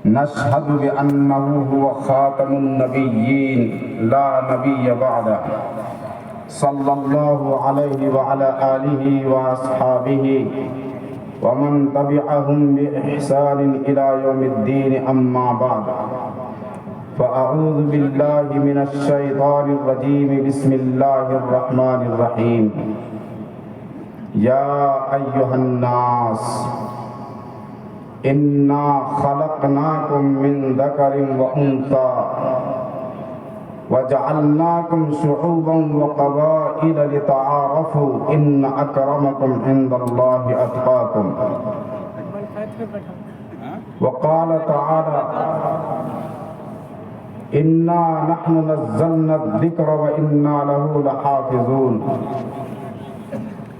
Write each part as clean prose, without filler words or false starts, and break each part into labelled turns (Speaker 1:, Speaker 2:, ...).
Speaker 1: نشهد بأنه هو خاتم النبيين لا نبي بعده صلى الله عليه وعلى آله وأصحابه ومن تبعهم بإحسان إلى يوم الدين أما بعد فأعوذ بالله من الشيطان الرجيم بسم الله الرحمن الرحيم يا أيها الناس إنا خلقناكم من ذكر وأنثى وجعلناكم شعوبا وقبائل لتعارفوا إن أكرمكم عند الله أتقاكم وقال تعالى إنا نحن نزلنا الذكر وإنا له لحافظون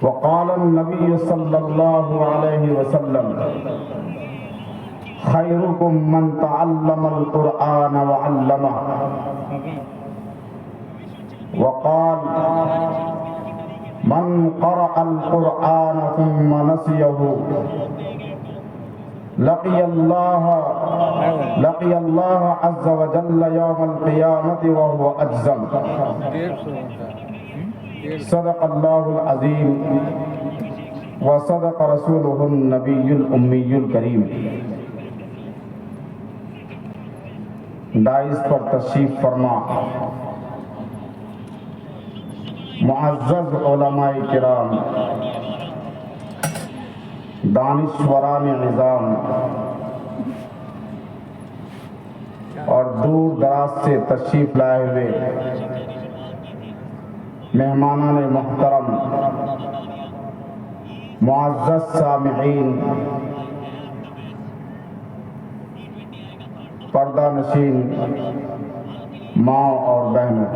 Speaker 1: وقال النبي صلى الله عليه وسلم خيركم من تعلم القرآن وعلمه وقال من قرأ القرآن ثم نسيه لقي الله عز وجل يوم القيامة وهو أجزم صدق الله العظيم وصدق رسوله النبي الأمي الكريم۔ دائز پر تشریف فرما معزز علماء کرام، دانشوران نظام اور دور دراز سے تشریف لائے ہوئے مہمانان محترم، معزز سامعین، پردہ نشین ماں اور بہنوں،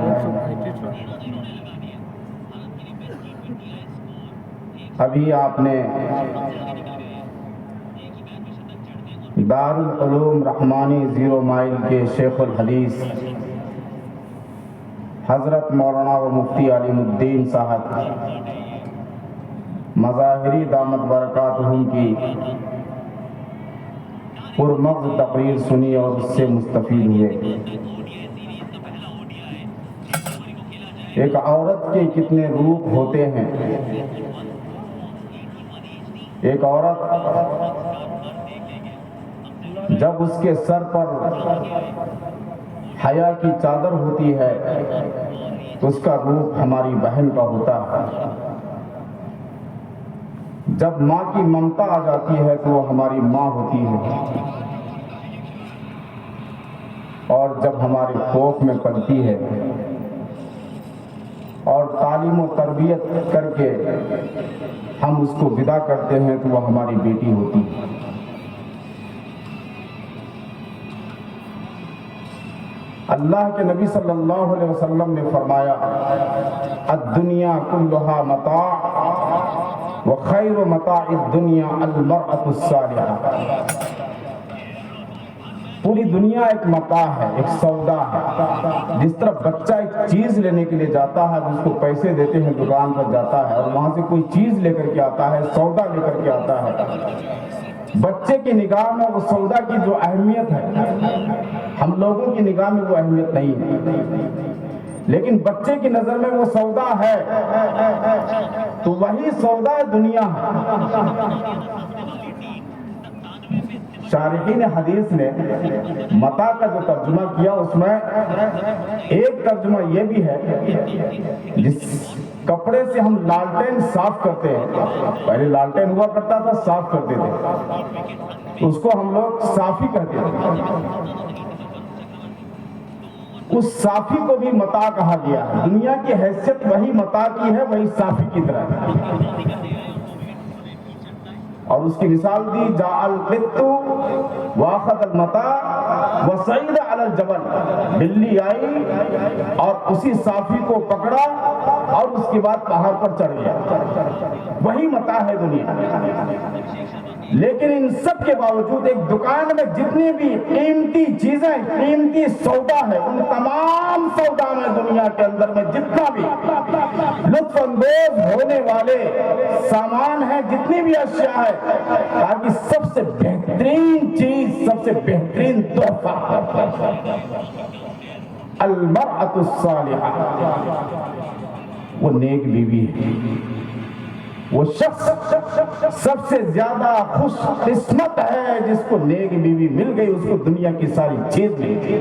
Speaker 1: ابھی آپ نے دارالعلوم رحمانی زیرو مائل کے شیخ الحدیث حضرت مولانا و مفتی علیم الدین صاحب مظاہری دامت برکاتہم کی پرمغز تقریر سنی اور اس سے مستفید ہوئے۔ ایک عورت کے کتنے روپ ہوتے ہیں۔ ایک عورت جب اس کے سر پر حیا کی چادر ہوتی ہے تو اس کا روپ ہماری بہن کا ہوتا ہے۔ جب ماں کی ممتا آ جاتی ہے تو وہ ہماری ماں ہوتی ہے، اور جب ہمارے کوکھ میں پلتی ہے اور تعلیم و تربیت کر کے ہم اس کو ودا کرتے ہیں تو وہ ہماری بیٹی ہوتی ہے۔ اللہ کے نبی صلی اللہ علیہ وسلم نے فرمایا الدنیا کلھا متاع وخیر متاع الدنیا المرأة الصالحہ۔ پوری دنیا ایک متاع ہے، ایک سودا ہے۔ جس طرح بچہ ایک چیز لینے کے لیے جاتا ہے، اس کو پیسے دیتے ہیں، دکان پر جاتا ہے اور وہاں سے کوئی چیز لے کر کے آتا ہے، سودا لے کر کے آتا ہے۔ بچے کی نگاہ میں وہ سودا کی جو اہمیت ہے، ہم لوگوں کی نگاہ میں وہ اہمیت نہیں ہے، لیکن بچے کی نظر میں وہ سودا ہے، تو وہی سودا دنیا ہے۔ شارحین حدیث نے متاع کا جو ترجمہ کیا اس میں ایک ترجمہ یہ بھی ہے، جس کپڑے سے ہم لالٹین صاف کرتے ہیں، پہلے لالٹین ہوا کرتا تھا، صاف کرتے تھے، اس کو ہم لوگ صافی کہتے ہیں، اس صافی کو بھی متاع کہا گیا ہے۔ دنیا کی حیثیت وہی متاع کی ہے، وہی صافی کی طرح ہے۔ اور اس کی مثال دی جاء القط واخذ المتاع وصعد علی الجبل، بلی آئی اور اسی صافی کو پکڑا اور اس کے بعد پہاڑ پر چڑھ گیا، وہی متاع ہے دنیا۔ لیکن ان سب کے باوجود ایک دکان میں جتنی بھی قیمتی چیزیں، قیمتی سودا ہے، ان تمام سودا میں دنیا کے اندر میں جتنا بھی لطف اندوز ہونے والے سامان ہیں، جتنی بھی اشیاء ہے، تاکہ سب سے بہترین چیز، سب سے بہترین تحفہ المرأة الصالحہ، وہ نیک بیوی ہے۔ وہ شخص سب سے زیادہ خوش قسمت ہے جس کو نیک بیوی مل گئی، اس کو دنیا کی ساری چیز مل گئی۔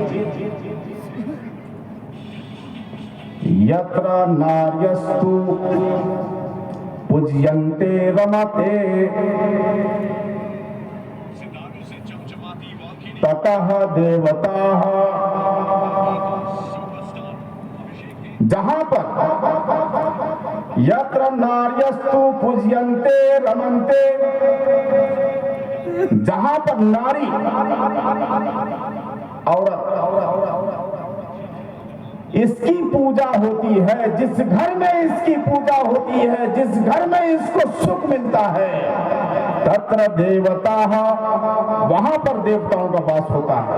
Speaker 1: یترا ناریستو پوجینتے رمتے تتہ دیوتاہ، جہاں پر یتر ناریستو پوجینتے رمنتے، جہاں پر ناری عورت اس کی پوجا ہوتی ہے، جس گھر میں اس کی پوجا ہوتی ہے، جس گھر میں اس کو سکھ ملتا ہے، تتر دیوتاہ، وہاں پر دیوتاؤں کا واس ہوتا ہے۔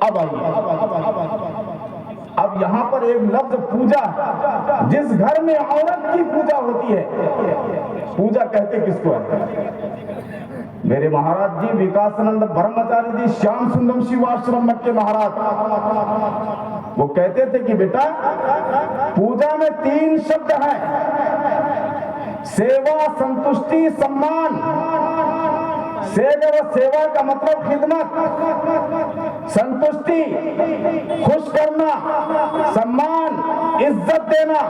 Speaker 1: اب آئیے، اب یہاں پر ایک لفظ پوجا، جس گھر میں عورت کی پوجا ہوتی ہے، پوجا کہتے کس کو ہے؟ میرے مہاراج جی وکاسانند برہمچاری جی شیام سندرم شیواشرم مٹ کے مہاراج، وہ کہتے تھے کہ بیٹا پوجا میں 3 شبد ہیں، سیوا، سنتشٹی، سمان۔ سیوا کا مطلب خدمت، سنتشٹی خوش کرنا، سمان عزت دینا۔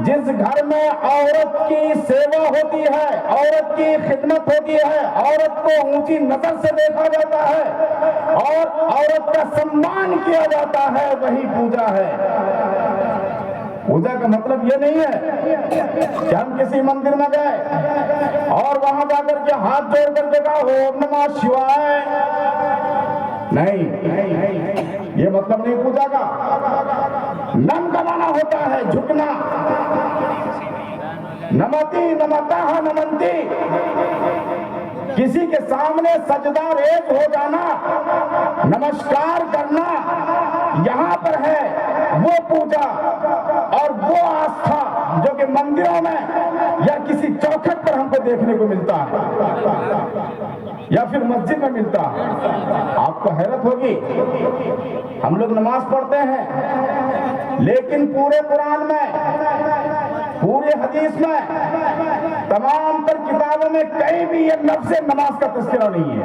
Speaker 1: جس گھر میں عورت کی سیوا ہوتی ہے، عورت کی خدمت ہوتی ہے، عورت کو اونچی نظر سے دیکھا جاتا ہے اور عورت کا سمان کیا جاتا ہے، وہی پوجا ہے۔ پوجا کا مطلب یہ نہیں ہے کہ ہم کسی مندر میں گئے اور وہاں جا کر کے ہاتھ جوڑ کر کے کہا اوم نمہ شیوائے، نہیں، یہ مطلب نہیں پوجا کا۔ نم کا معنی ہوتا ہے جھکنا، نمتی نمتاہ نمنتی، کسی کے سامنے سجدہ ریز ہو جانا، نمسکار کرنا، یہاں پر ہے وہ پوجا اور وہ آستھا جو کہ مندروں میں یا کسی چوکھٹ پر ہم کو دیکھنے کو ملتا ہے یا پھر مسجد میں ملتا ہے۔ آپ کو حیرت ہوگی، ہم لوگ نماز پڑھتے ہیں لیکن پورے قرآن میں، پورے حدیث میں، تمام تر کتابوں میں کہیں بھی یہ لفظ نماز کا تذکرہ نہیں ہے۔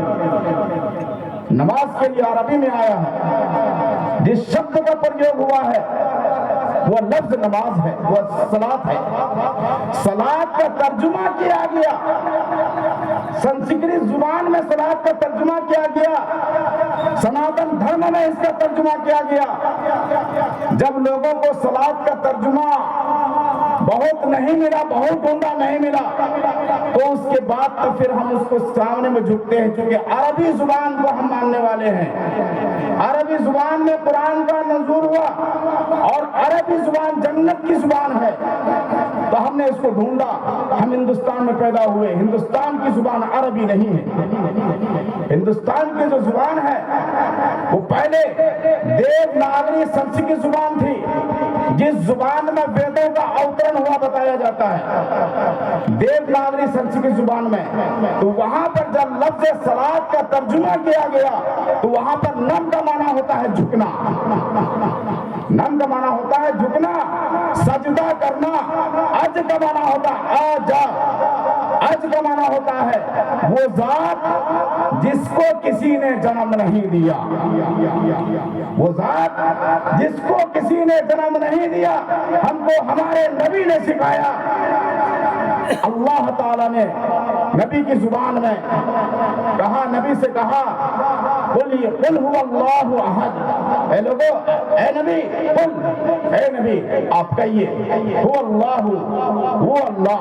Speaker 1: نماز کے لیے عربی میں آیا ہے، جس شبد کا پریوگ ہوا ہے وہ لفظ نماز ہے، وہ صلاۃ ہے۔ صلاۃ کا ترجمہ کیا گیا، سنسکرت زبان میں صلاۃ کا ترجمہ کیا گیا، سناتن دھرم میں اس کا ترجمہ کیا گیا۔ جب لوگوں کو صلاۃ کا ترجمہ بہت نہیں ملا، بہت ڈھونڈا نہیں ملا، تو اس کے بعد تو پھر ہم اس کو سامنے میں جھکتے ہیں، چونکہ عربی زبان کو ہم ماننے والے ہیں۔ عربی زبان میں قرآن کا نزول ہوا اور عربی زبان جنت کی زبان ہے، تو ہم نے اس کو ڈھونڈا۔ ہم ہندوستان میں پیدا ہوئے، ہندوستان کی زبان عربی نہیں ہے۔ ہندوستان کی جو زبان ہے وہ پہلے دیوناگری سنسکرت زبان تھی، جس زبان میں ویدوں کا اوترن ہوا بتایا جاتا ہے، دیوناگری سنسکرت زبان میں۔ تو وہاں پر جب لفظ صلاۃ کا ترجمہ کیا گیا تو وہاں پر نم کا معنی ہوتا ہے جھکنا، نم کا معنی ہوتا ہے جھکنا، سجدہ کرنا۔ اج کا معنی ہوتا ہے آجا، اج کا معنی ہوتا ہے وہ ذات جس کو کسی نے جنم نہیں دیا، وہ ذات جس کو کسی نے جنم نہیں دیا، ہم کو ہمارے نبی نے سکھایا۔ اللہ تعالیٰ نے نبی کی زبان میں کہا، نبی سے کہا قل هو اللہ احد، اے لوگو، اے نبی، قل، اے نبی آپ کہیے هو اللہ، وہ اللہ،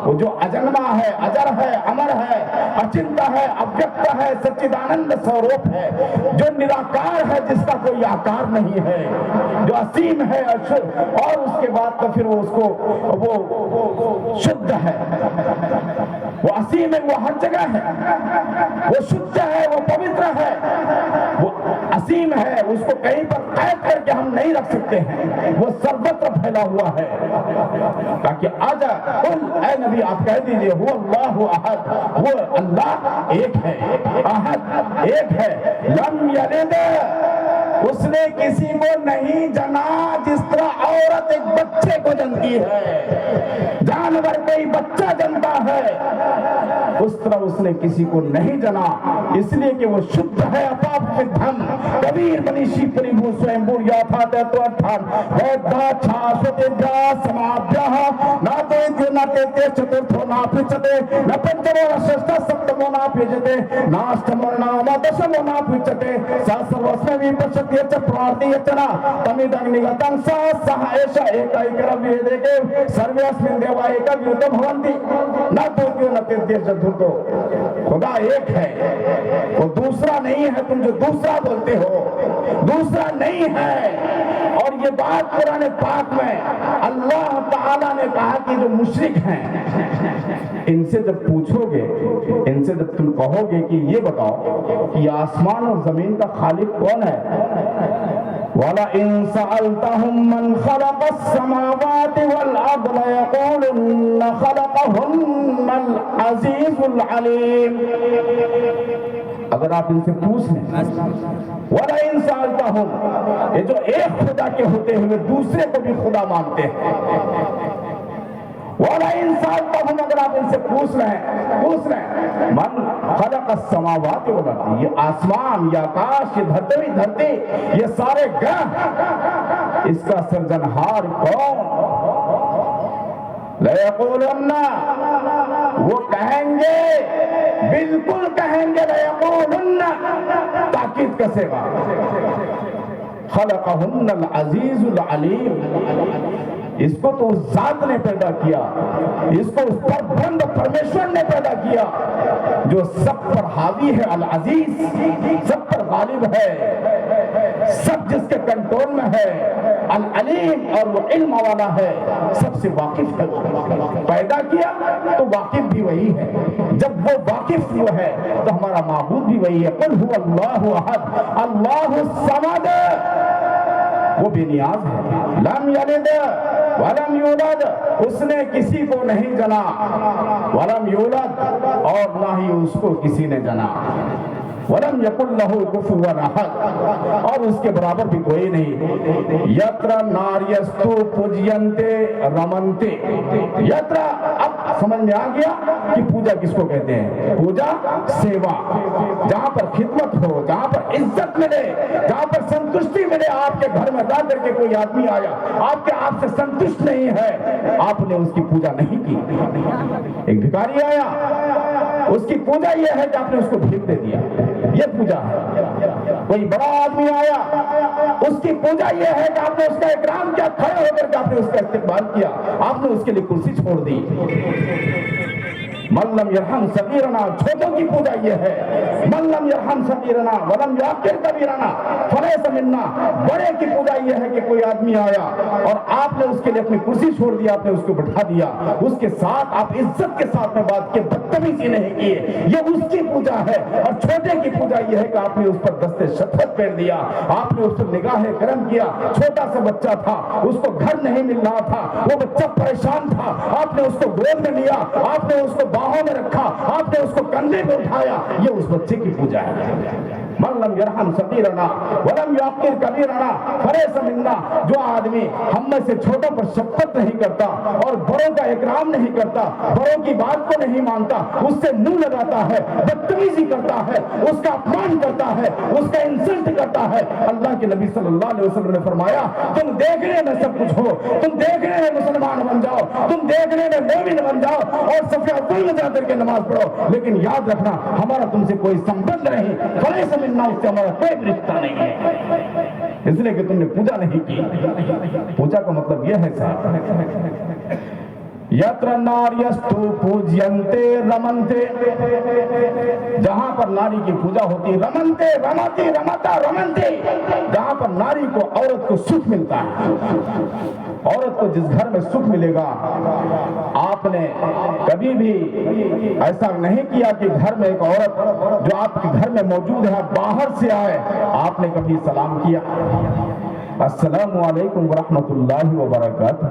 Speaker 1: وہ جو اجنما ہے، اجر ہے، امر ہے، اچنتا ہے، اویکت ہے، سچیدانند سوروپ ہے، جو نراکار ہے، جس کا کوئی آکار نہیں ہے، جو اسیم ہے اور اس کے بعد تو پھر وہ اس کو وہ شدھ ہے۔ وہ عظیم ہے، وہ ہر جگہ ہے، وہ شدھ ہے، وہ پوتر ہے، وہ عظیم ہے، اس کو کہیں پر قید کر کے ہم نہیں رکھ سکتے ہیں، وہ سروتر پھیلا ہوا ہے۔ تاکہ آجا قل، اے نبی آپ کہہ دیجئے هو اللہ احد، وہ اللہ ایک ہے، احد ایک ہے، لم یلد، اس نے کسی کو نہیں جنا، جس طرح عورت ایک بچے کو جنتی ہے، جانور کوئی بچہ جنتا ہے، اس طرح اس نے کسی کو نہیں جنا، اس لیے کہ وہ شدھ ہے، اپاپ دھم، کبیر منیشی پریبو سوئمبور یاتھا تو اتھان ویدھا چھاشتے جا سمابیہ ناتو اتھو ناتیتے چترتھو ناپچتے نپنچمو نششتہ سپتمو ناپیجتے ناشتمو ناما دشمو ناپچتے ساسروسمی پشتی اچھا پرارتی اچھنا تمیدنگ نگتن سا سہا ایشا ایک آئی کرم ویدے کے سرویس من دیوا ایک ویدے بھوانتی ناتو اتھو ناتیتے چترتھو خدا ایک ہے، وہ دوسرا نہیں ہے، تم جو دوسرا بولتے ہو دوسرا نہیں ہے۔ اور یہ بات قرآن پاک میں اللہ تعالیٰ نے کہا کہ جو مشرک ہیں ان سے جب پوچھو گے، ان سے جب تم کہو گے کہ یہ بتاؤ کہ آسمان اور زمین کا خالق کون ہے، وَلَئِن سَأَلْتَهُم مَّنْ خَلَقَ السَّمَاوَاتِ وَالْأَرْضَ لَيَقُولُنَّ خَلَقَهُنَّ الْعَزِيزُ الْعَلِيمُ، اگر آپ ان سے پوچھ لیں وَلَئِن سَأَلْتَهُم، یہ جو ایک خدا کے ہوتے ہوئے دوسرے کو بھی خدا مانتے ہیں، وَلَئِن سَأَلْتَهُم، اگر آپ ان سے پوچھ رہے ہیں من خلق السماوات والارض، یہ آسمان، یہ آکاش، یہ دھرتی، یہ سارے گرہ، اس کا سرجنہار کون؟ لَيَقُولُنَّ، وہ کہیں گے، بالکل کہیں گے، لَيَقُولُنَّ، تاکید کا صیغہ، خلقہن العزیز العلیم، اس کو تو اس ذات نے پیدا کیا، اس کو اس پر بند پرمیشور نے پیدا کیا جو سب پر حاوی ہے، العزیز، سب پر غالب ہے، سب جس کے کنٹرول میں ہے، العلیم، اور وہ علم والا ہے، سب سے واقف ہے، پیدا کیا تو واقف بھی وہی ہے، جب وہ واقف وہ ہے تو ہمارا معبود بھی وہی ہے۔ قل هو اللہ احد اللہ الصمد، وہ بے نیاز ہے، لم یلد ولم یولد، اس نے کسی کو نہیں جنا، ولم یولد، اور نہ ہی اس کو کسی نے جنا، ولم یکن لہ کفوا احد، اور اس کے برابر بھی کوئی نہیں۔ یتر ناریستو پوجینتے رمنتے، یتر، اب سمجھ میں آ گیا کہ پوجا کس کو کہتے ہیں، پوجا سیوا، جہاں پر خدمت ہو، جہاں پر عزت ملے، جہاں پر سنتشٹی ملے، آپ کے گھر میں جا کر کے کوئی آدمی آیا، آپ سے سنتشٹ نہیں ہے، آپ نے اس کی پوجا نہیں کی، ایک بھکاری آیا، اس کی پوجا یہ ہے کہ آپ نے اس کو بھیک دے دیا، یہ پوجا ہے۔ کوئی بڑا آدمی آیا، اس کی پوجا یہ ہے کہ آپ نے اس کا اکرام کیا، کھڑے ہو کر کے آپ نے اس کا استقبال کیا، آپ نے اس کے لیے کرسی چھوڑ دی۔ من لم یرحم صغیرنا، چھوٹوں کی پوجا یہ ہے، من لم یرحم صغیرنا ولم یعقر کبیرنا فلیس منا، بڑے کی پوجا یہ ہے کہ کوئی آدمی آیا اور آپ نے اس کے لیے اپنی کرسی چھوڑ دیا، آپ نے اس کو بٹھا دیا، اس کے ساتھ آپ عزت کے ساتھ میں بات کی، بدتمیزی نہیں کی، یہ اس کی پوجا ہے۔ اور چھوٹے کی پوجا یہ ہے کہ آپ نے اس پر دستے شفقت پھیر دیا، آپ نے اس پر نگاہ کرم کیا، چھوٹا سا بچہ تھا، اس کو گھر نہیں مل رہا تھا، وہ بچہ پریشان تھا، آپ نے اس کو گود میں لیا، آپ نے اس کو باہوں میں رکھا، آپ نے اس کو کندھے پہ اٹھایا، یہ اس بچے کی پوجا ہے۔ من لم یرحم صغیرنا ولم یعقر کبیرنا فلیس منا، جو آدمی ہم میں سے چھوٹوں پر شفقت نہیں کرتا اور بڑوں کا اکرام نہیں کرتا، بڑوں کی بات کو نہیں مانتا، اس سے منہ لگاتا ہے، بدتمیزی کرتا ہے، اس کا اپمان کرتا ہے، اس کا انسلٹ کرتا ہے، اللہ کے نبی صلی اللہ علیہ وسلم نے فرمایا تم دیکھنے میں سب کچھ ہو، تم دیکھنے میں مسلمان بن جاؤ، تم دیکھنے میں مومن بن جاؤ اور صف اول میں جا کر کے نماز پڑھو، لیکن یاد رکھنا ہمارا تم سے کوئی سمبند نہیں، فلیس منا، اس سے ہمارا کوئی رشتہ نہیں ہے، اس لیے کہ تم نے پوجا نہیں کی۔ پوجا کا مطلب یہ ہے صاحب، یتر ناریستو پوجینتے رمنتے، جہاں پر ناری کی پوجا ہوتی، رمنتے، رمتی، رمتا، رمنتے، جہاں پر ناری کو، عورت کو سکھ ملتا ہے، عورت کو جس گھر میں سکھ ملے گا، آپ نے کبھی بھی ایسا نہیں کیا کہ گھر میں ایک عورت جو آپ کے گھر میں موجود ہے باہر سے آئے، آپ نے کبھی سلام کیا؟ السلام علیکم ورحمۃ اللہ وبرکاتہ،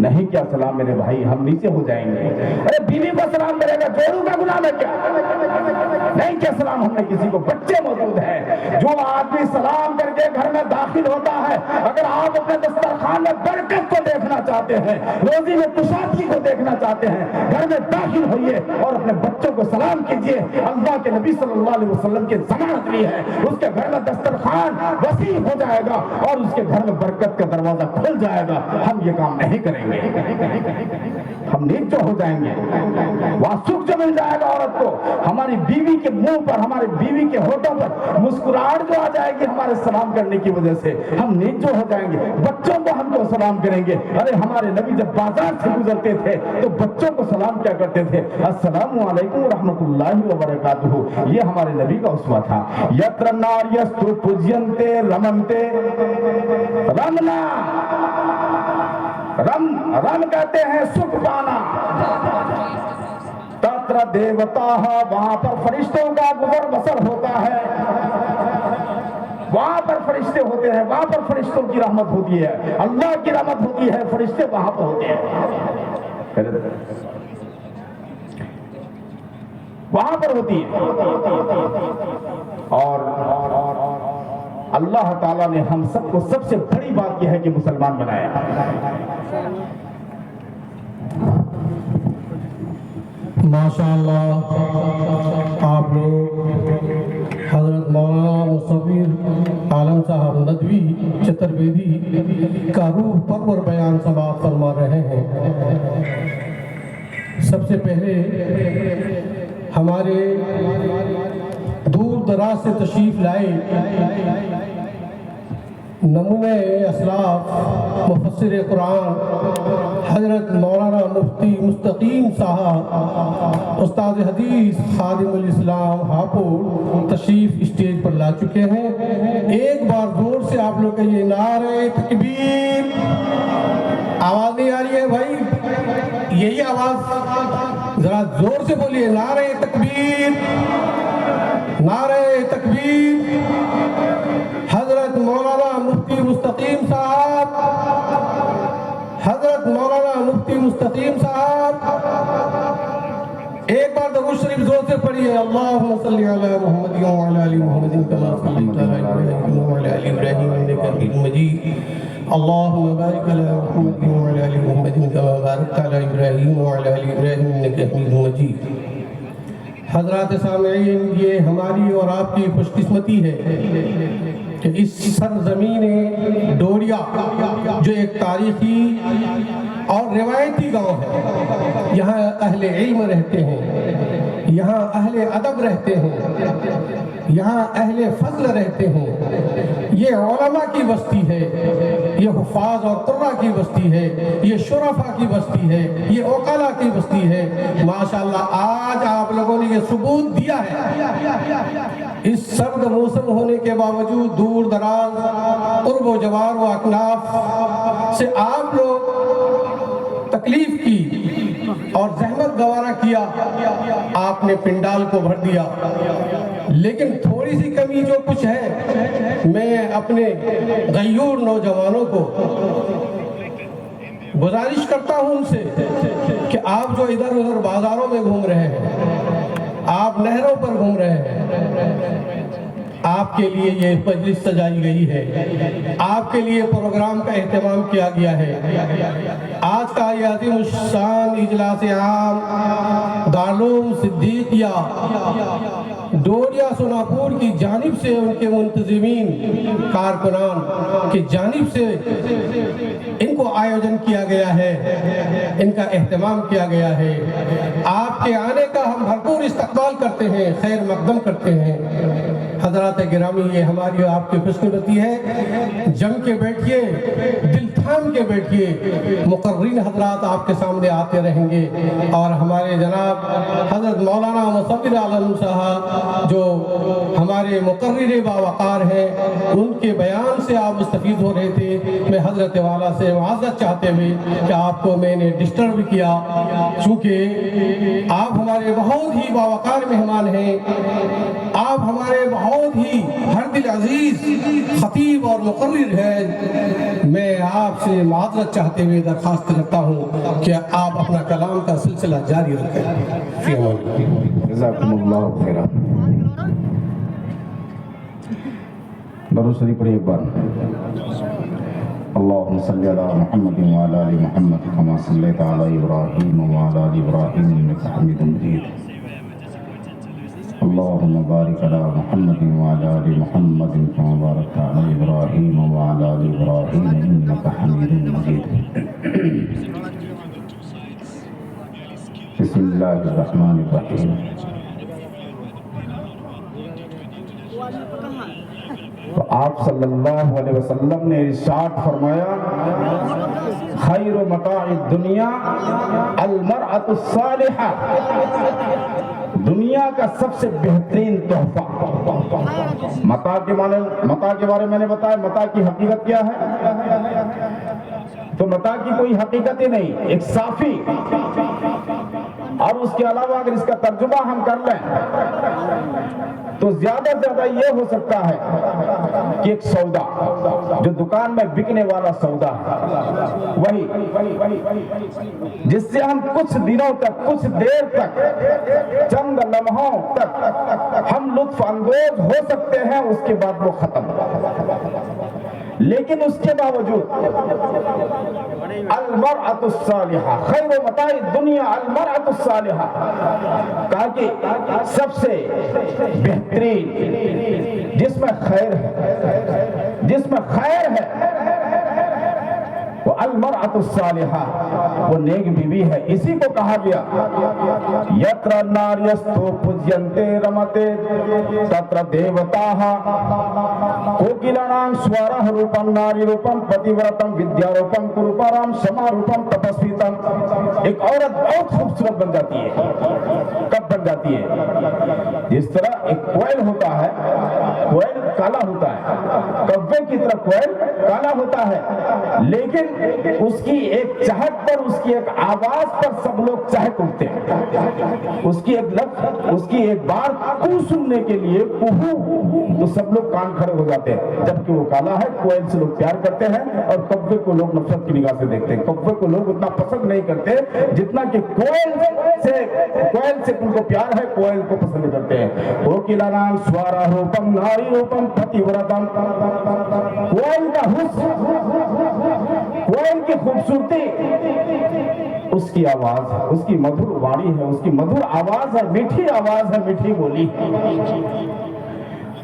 Speaker 1: نہیں کیا سلام میرے بھائی، ہم نیچے ہو جائیں گے۔ ارے بیوی کو سلام کرے گا، جوڑوں کا گناہ ہے کیا؟ نہیں کیا سلام ہم نے کسی کو؟ بچے موجود ہیں، جو آدمی سلام کر کے گھر میں داخل ہوتا ہے، اگر آپ اپنے دسترخوان میں برکت کو دیکھنا چاہتے ہیں، روزی میں کشادگی کو دیکھنا چاہتے ہیں، گھر میں داخل ہوئیے اور اپنے بچوں کو سلام کیجئے۔ اللہ کے نبی صلی اللہ علیہ وسلم کی ضمانت لی ہے، اس کے گھر میں دسترخوان وسیع ہو جائے گا اور اس کے گھر میں برکت کا دروازہ کھل جائے گا۔ ہم یہ کام نہیں کریں گے، ہم نیچے ہو جائیں گے، وہاں سکھ جو مل جائے گا عورت کو، ہماری بیوی کے منہ پر، ہماری بیوی کے ہونٹوں پر مسکراہٹ جو آ جائے گی ہمارے سلام کرنے کی وجہ سے، ہم نیچے ہو جائیں گے۔ بچوں کو ہم کو سلام کریں گے، ارے ہمارے نبی جب بازار سے گزرتے تھے تو بچوں کو سلام کیا کرتے تھے؟ السلام علیکم ورحمۃ اللہ وبرکاتہ، یہ ہمارے نبی کا اسوہ تھا۔ یتر ناریستو پوجینتے رمنتے، رمنا، رم کہتے ہیں سکھ پانا، تتر دیوتا، وہاں پر فرشتوں کا گزر بسر ہوتا ہے، وہاں پر فرشتے ہوتے ہیں، وہاں پر فرشتوں کی رحمت ہوتی ہے، اللہ کی رحمت ہوتی ہے، فرشتے وہاں پر ہوتے ہیں، وہاں پر ہوتی ہے۔ اور اللہ تعالیٰ نے ہم سب کو سب سے بڑی بات یہ ہے کہ مسلمان بنایا۔
Speaker 2: ماشاءاللہ آپ لوگ حضرت مولانا مصطفی عالم صاحب ندوی چترویدی کا روح پرور بیان سماعت فرما رہے ہیں۔ سب سے پہلے ہمارے دور دراز سے تشریف لائے نمونہ اسلاف مفسر قرآن حضرت مولانا مفتی مستقیم صاحب استاد حدیث خادم الاسلام ہاپوڑ تشریف اسٹیج پر لا چکے ہیں۔ ایک بار زور سے آپ لوگ کہیے نعرہ تکبیر۔ آواز نہیں آ رہی ہے بھائی، یہی آواز ذرا زور سے بولیے، نعرہ تکبیر، نعرہ تکبیر۔ حضرت مولانا مفتی مستقیم صاحب، حضرت مولانا مفتی مستقیم صاحب، ایک بار درود شریف زور سے پڑھیے، اللہم صلی علی محمد وعلی آل محمد کما صلیت علی ابراہیم وعلی آل ابراہیم انک حمید مجید، اللہم بارک علی محمد وعلی آل محمد کما بارکت علی ابراہیم وعلی آل ابراہیم انک حمید مجید۔ حضرات سامعین، یہ ہماری اور آپ کی خوش قسمتی ہے کہ اس سرزمین ڈوریا جو ایک تاریخی اور روایتی گاؤں ہے، یہاں اہل علم رہتے ہیں، یہاں اہل ادب رہتے ہیں، یہاں اہل فضل رہتے ہیں، یہ علماء کی بستی ہے، یہ حفاظ اور قرہ کی بستی ہے، یہ شرفاء کی بستی ہے، یہ عقلاء کی بستی ہے۔ ماشاءاللہ آج آپ لوگوں نے یہ ثبوت دیا ہے، اس سرد موسم ہونے کے باوجود دور دراز قرب و جوار و اکناف سے آپ لوگ تکلیف کی اور زحمت گوارا کیا، آپ نے پنڈال کو بھر دیا، لیکن تھوڑی سی کمی جو کچھ ہے، میں اپنے غیور نوجوانوں کو گزارش کرتا ہوں ان سے کہ آپ جو ادھر ادھر بازاروں میں گھوم رہے ہیں، آپ نہروں پر گھوم رہے ہیں، آپ کے لیے یہ مجلس سجائی گئی ہے، آپ کے لیے پروگرام کا اہتمام کیا گیا ہے۔ آج کا یہ عظیم الشان اجلاس عام دارالعلوم صدیقیہ ڈوریا سوناپور کی جانب سے، ان کے منتظمین کارکنان کی جانب سے ان کو آیوجن کیا گیا ہے، ان کا اہتمام کیا گیا ہے۔ آپ کے آنے کا ہم بھرپور استقبال کرتے ہیں، خیر مقدم کرتے ہیں۔ حضرات گرامی، یہ ہماری آپ کی خوش قسمتی ہے، جم کے بیٹھیے، دل تھام کے بیٹھیے، مقررین حضرات آپ کے سامنے آتے رہیں گے، اور ہمارے جناب حضرت مولانا مصطفی عالم صاحب جو ہمارے مقرر باوقار ہیں، ان کے بیان سے آپ مستفید ہو رہے تھے۔ میں حضرت والا سے معذرت چاہتے ہوئے کہ آپ کو میں نے ڈسٹرب کیا، چونکہ آپ ہمارے بہت ہی باوقار مہمان ہیں، آپ ہمارے بہت ہی ہر دل عزیز خطیب اور مقرر ہیں۔ میں آپ سے معذرت چاہتے ہوئے درخواست کرتا ہوں کہ آپ اپنا کلام کا سلسلہ جاری رکھیں۔ فی امان اللہ۔
Speaker 1: جزاکم اللہ خیرا۔ درود شریف پڑھیے ایک بار۔ اللہم صلی علی محمد وعلی آل محمد کما صلیت علی ابراہیم وعلی آل ابراہیم انک حمید مجید۔ اللہم بارک علی محمد وعلی آل محمد کما بارکت علی ابراہیم وعلی آل ابراہیم انک حمید مجید۔ بسم اللہ الرحمن الرحیم۔ تو آپ صلی اللہ علیہ وسلم نے ارشاد فرمایا، خیر متاع الدنیا المرأة الصالحہ، دنیا کا سب سے بہترین تحفہ۔ متاع کے بارے میں نے بتایا، متاع کی حقیقت کیا ہے؟ تو متاع کی کوئی حقیقت ہی نہیں، ایک صافی، اور اس کے علاوہ اگر اس کا ترجمہ ہم کر لیں تو زیادہ سے زیادہ یہ ہو سکتا ہے کہ ایک سودا جو دکان میں بکنے والا سودا ہے، وہی جس سے ہم کچھ دنوں تک، کچھ دیر تک، چند لمحوں تک ہم لطف اندوز ہو سکتے ہیں، اس کے بعد وہ ختم۔ لیکن اس کے باوجود المرأة الصالحہ، خیر متاع الدنیا المرأة الصالحہ، کہا کہ سب سے بہترین جس میں خیر ہے، جس میں خیر ہے وہ المرأة الصالحہ، وہ نیک بیوی ہے۔ اسی کو کہا گیا یتر ناریستو پوجینتے رمتے تتر دیوتاہ کوکلانام سوارہ روپم ناری روپم پتی ورتم ودیا روپم کروپارام شما روپم تپسویتم۔ ایک عورت بہت خوبصورت بن جاتی ہے، کب بن جاتی ہے؟ جس طرح ایک کوئل ہوتا ہے، کوئل کالا ہوتا ہے، کوے کی طرح کوئل کالا ہوتا ہے، لیکن اس کی ایک چہک پر، اس کی ایک آواز پر سب لوگ چہک اٹھتے ہیں۔ اس کی ایک لفظ، اس کی ایک بار کو سننے کے لیے کوہو، تو سب لوگ کان کھڑے ہو جاتے ہیں، جبکہ وہ کالا ہے۔ کوئل سے لوگ پیار کرتے ہیں اور کوے کو لوگ نفرت کی نگاہ سے دیکھتے ہیں۔ کوے کو لوگ اتنا پسند نہیں کرتے جتنا کہ کوئل سے ان کو پیار ہے، کوئل کو پسند کرتے ہیں۔ کوکلانام سوارہ روپم ناری روپم پتی ورتم، کوئل کا حسن، کوئل کی خوبصورتی اس کی آواز ہے، اس کی مدھر واری ہے، اس کی مدھر آواز ہے، میٹھی آواز ہے، میٹھی بولی۔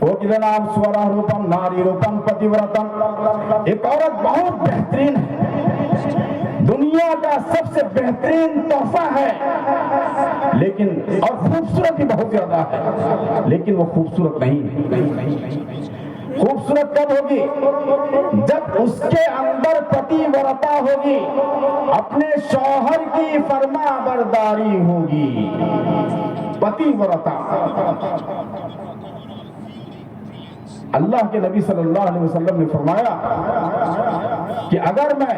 Speaker 1: کوکلانام سوارہ روپم ناری روپم پتی ورتم، ایک عورت بہت بہترین ہے، دنیا کا سب سے بہترین تحفہ ہے، لیکن اور خوبصورت ہی بہت زیادہ ہے، لیکن وہ خوبصورت نہیں ہے۔ خوبصورت کب ہوگی؟ جب اس کے اندر پتی ورتا ہوگی، اپنے شوہر کی فرما برداری ہوگی۔ پتی ورتا، اللہ کے نبی صلی اللہ علیہ وسلم نے فرمایا کہ اگر میں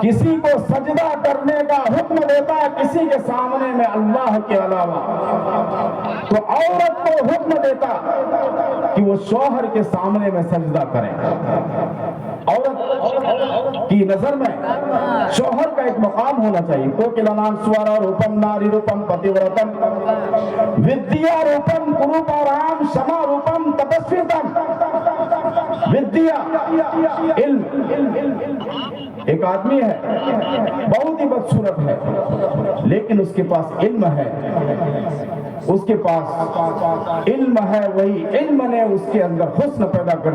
Speaker 1: کسی کو سجدہ کرنے کا حکم دیتا کسی کے سامنے میں اللہ کے علاوہ، تو عورت کو حکم دیتا کہ وہ شوہر کے سامنے میں سجدہ کرے۔ عورت کی نظر میں شوہر کا ایک مقام ہونا چاہیے۔ کوکلانام سوارہ روپم ناری روپم پتی ورتم ودیا روپم کروپارام شما روپم تپسویتم۔ ودیا علم، ایک آدمی ہے بہت ہی بدصورت ہے، لیکن اس کے پاس علم ہے، اس کے پاس علم ہے، وہی علم نے اس کے اندر حسن پیدا کر